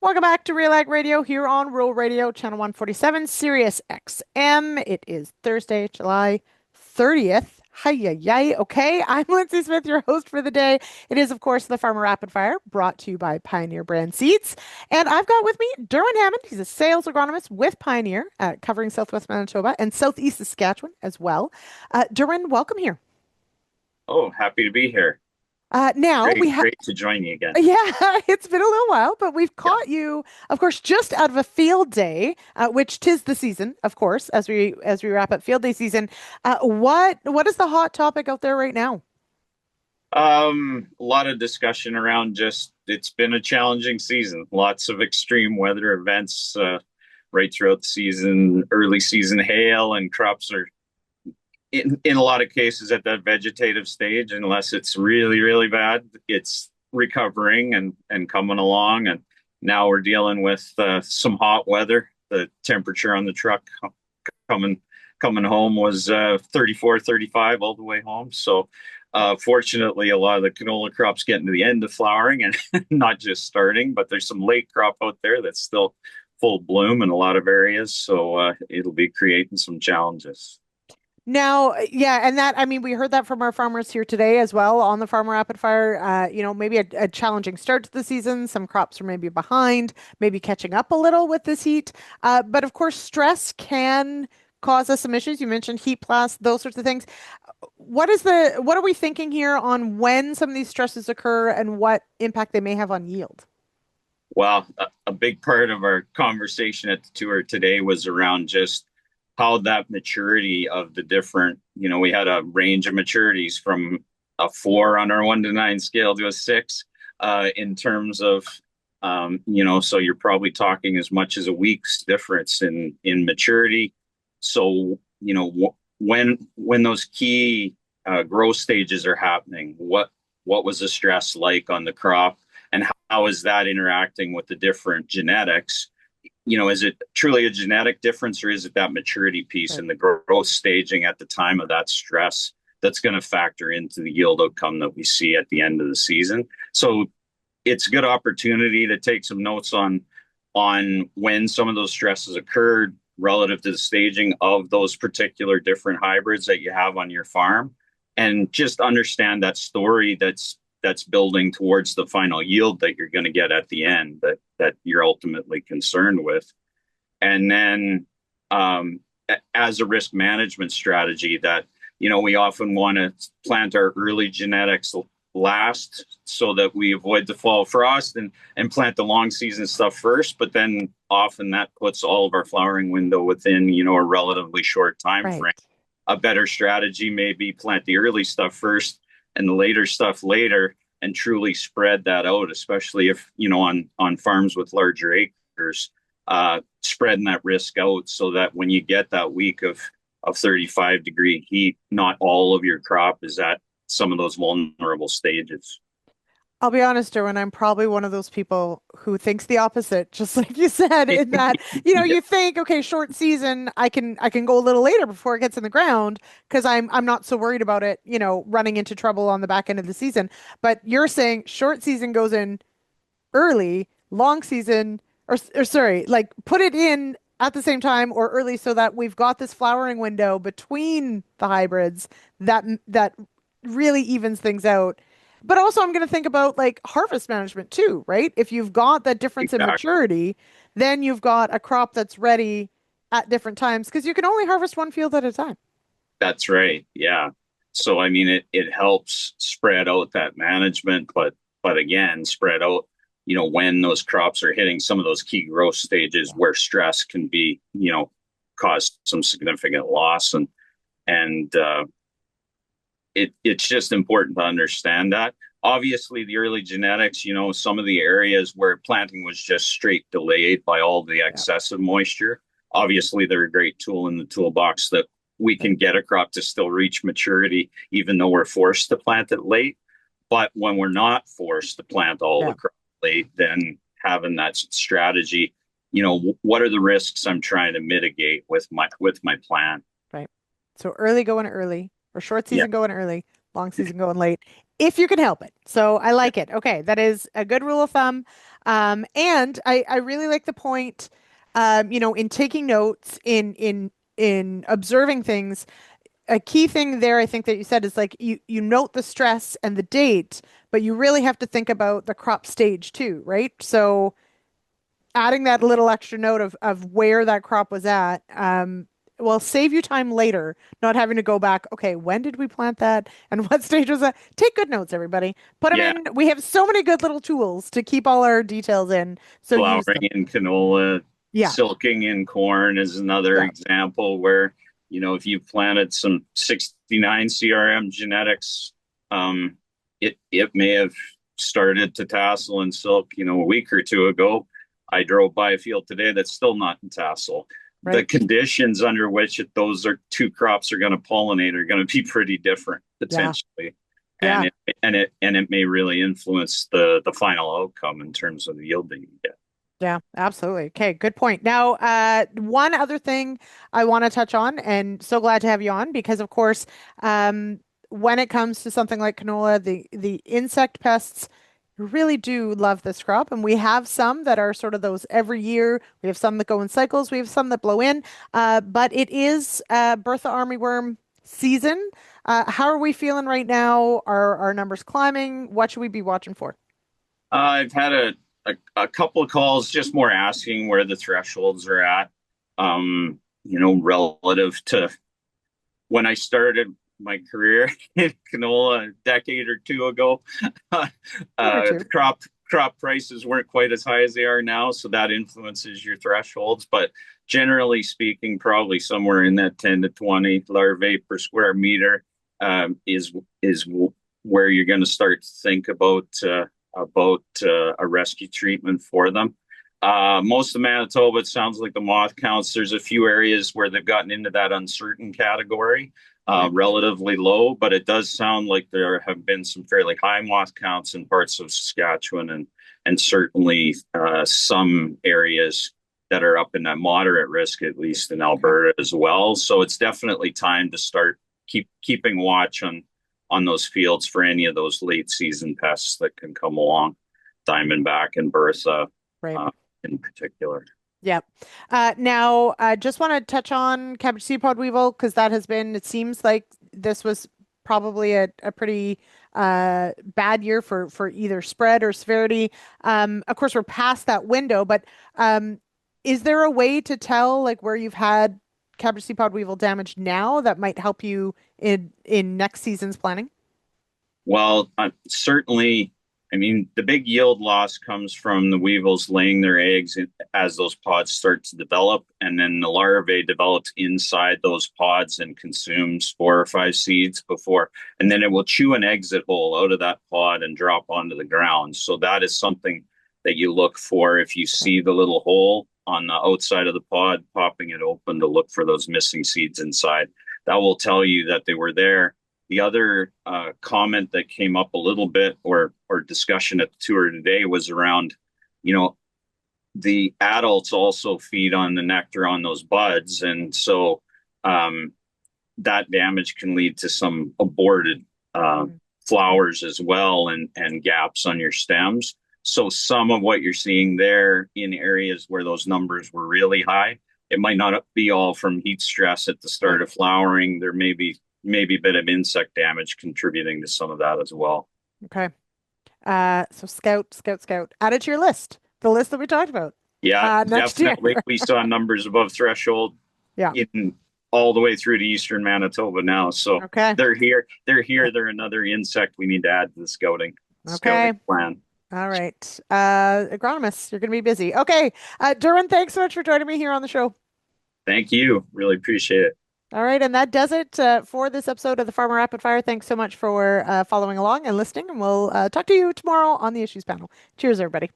Welcome back to Real Ag Radio here on Rural Radio, Channel 147, Sirius XM. It is Thursday, July 30th. Hi, yay. Okay, I'm Lindsay Smith, your host for the day. It is, of course, the Farmer Rapid Fire, brought to you by Pioneer Brand Seeds. And I've got with me Derwyn Hammond. He's a sales agronomist with Pioneer, covering Southwest Manitoba and Southeast Saskatchewan as well. Derwyn, welcome here. Oh, happy to be here. Now we have. Great to join you again. Yeah, it's been a little while, but we've Yeah. caught you, of course, just out of a field day, which tis the season, of course, as we wrap up field day season. What is the hot topic out there right now? A lot of discussion around just it's been a challenging season. Lots of extreme weather events right throughout the season, early season hail, and crops are in a lot of cases at that vegetative stage, unless it's really, really bad, it's recovering and coming along. And now we're dealing with some hot weather. The temperature on the truck coming coming home was 34, 35 all the way home. So fortunately, a lot of the canola crops getting to the end of flowering and not just starting, but there's some late crop out there that's still full bloom in a lot of areas. So it'll be creating some challenges. Now, yeah, and that, I mean, we heard that from our farmers here today as well on the Farmer Rapid Fire. Maybe a challenging start to the season. Some crops are maybe behind, maybe catching up a little with this heat. But of course, stress can cause us some issues. You mentioned heat blast, those sorts of things. What are we thinking here on when some of these stresses occur and what impact they may have on yield? Well, a big part of our conversation at the tour today was around just how that maturity of the different, we had a range of maturities from a 4 on our 1 to 9 scale to a 6 in terms of, so you're probably talking as much as a week's difference in maturity. So, when those key growth stages are happening, what was the stress like on the crop, and how is that interacting with the different genetics? Is it truly a genetic difference, or is it that maturity piece Right. and the growth staging at the time of that stress that's going to factor into the yield outcome that we see at the end of the season? So it's a good opportunity to take some notes on when some of those stresses occurred relative to the staging of those particular different hybrids that you have on your farm, and just understand that story that's building towards the final yield that you're going to get at the end that you're ultimately concerned with. And then as a risk management strategy that, we often want to plant our early genetics last so that we avoid the fall frost and plant the long season stuff first. But then often that puts all of our flowering window within, a relatively short time Right. frame. A better strategy may be plant the early stuff first and the later stuff later, and truly spread that out, especially if, on farms with larger acres, spreading that risk out so that when you get that week of 35-degree heat, not all of your crop is at some of those vulnerable stages. I'll be honest, Derwin, I'm probably one of those people who thinks the opposite, just like you said, in that, Yeah, you think, okay, short season, I can go a little later before it gets in the ground because I'm not so worried about it, running into trouble on the back end of the season. But you're saying short season goes in early, long season, or sorry, like put it in at the same time or early so that we've got this flowering window between the hybrids that really evens things out. But also, I'm going to think about like harvest management too, right? If you've got that difference in exactly. maturity, then you've got a crop that's ready at different times because you can only harvest one field at a time. That's right. Yeah. So I mean, it helps spread out that management, but again, spread out, when those crops are hitting some of those key growth stages Yeah. where stress can be, cause some significant loss, and it's just important to understand that. Obviously, the early genetics, some of the areas where planting was just straight delayed by all the Yeah. excessive moisture. Obviously, they're a great tool in the toolbox that we Right. can get a crop to still reach maturity, even though we're forced to plant it late. But when we're not forced to plant all the Yeah. crop late, then having that strategy, what are the risks I'm trying to mitigate with my plan? Right. So early going early or short Yeah, season going early, long season going late. if you can help it. So I like it. Okay, that is a good rule of thumb. And I really like the point, in taking notes, in observing things. A key thing there, I think that you said is like you note the stress and the date, but you really have to think about the crop stage too, right? So adding that little extra note of where that crop was at, will save you time later, not having to go back. Okay, when did we plant that, and what stage was that? Take good notes, everybody. Put them Yeah, in. We have so many good little tools to keep all our details in, so use flowering them. in canola, Yeah, silking in corn is another yeah, example where, if you planted some 69 CRM genetics, it may have started to tassel and silk, a week or two ago. I drove by a field today that's still not in tassel. The right. conditions under which those are two crops are going to pollinate are going to be pretty different Yeah, potentially, and yeah. it may really influence the final outcome in terms of the yield that you get. Yeah, absolutely. Okay, good point. Now, one other thing I want to touch on, and so glad to have you on because, of course, um, when it comes to something like canola, the insect pests really do love this crop, and we have some that are sort of those every year. We have some that go in cycles. We have some that blow in, but it is Bertha armyworm season. How are we feeling right now? Are our numbers climbing? What should we be watching for? I've had a couple of calls just more asking where the thresholds are at, relative to when I started my career in canola a decade or two ago. One or two. The crop prices weren't quite as high as they are now, so that influences your thresholds. But generally speaking, probably somewhere in that 10 to 20 larvae per square meter, is where you're going to start to think about a rescue treatment for them. Most of Manitoba, it sounds like the moth counts. There's a few areas where they've gotten into that uncertain category, Okay. relatively low, but it does sound like there have been some fairly high moth counts in parts of Saskatchewan and certainly some areas that are up in that moderate risk, at least in Okay. Alberta as well. So it's definitely time to start keeping watch on those fields for any of those late season pests that can come along, Diamondback and Bertha Right. uh, in particular. Yep. Now, I just want to touch on cabbage seed pod weevil because that has been, it seems like this was probably a pretty bad year for either spread or severity. Of course, we're past that window, but is there a way to tell like where you've had cabbage seed pod weevil damage now that might help you in next season's planning? Well, certainly, I mean, the big yield loss comes from the weevils laying their eggs as those pods start to develop, and then the larvae develops inside those pods and consumes 4 or 5 seeds before, and then it will chew an exit hole out of that pod and drop onto the ground. So that is something that you look for if you Okay. see the little hole on the outside of the pod, popping it open to look for those missing seeds inside. That will tell you that they were there. The other comment that came up a little bit, or discussion at the tour today, was around, you know, the adults also feed on the nectar on those buds, and so um, that damage can lead to some aborted uh, Mm. flowers as well, and gaps on your stems. So some of what you're seeing there in areas where those numbers were really high, it might not be all from heat stress at the start Right. of flowering. There maybe a bit of insect damage contributing to some of that as well. Okay. So scout, scout, scout. Add it to your list. The list that we talked about. Yeah, Next year. definitely. We saw numbers above threshold Yeah. in all the way through to eastern Manitoba now. So Okay. they're here. They're here. They're another insect we need to add to the scouting Okay. plan. All right. Agronomists, you're going to be busy. Okay. Derwyn, thanks so much for joining me here on the show. Thank you. Really appreciate it. All right. And that does it for this episode of the Farmer Rapid Fire. Thanks so much for following along and listening. And we'll talk to you tomorrow on the issues panel. Cheers, everybody.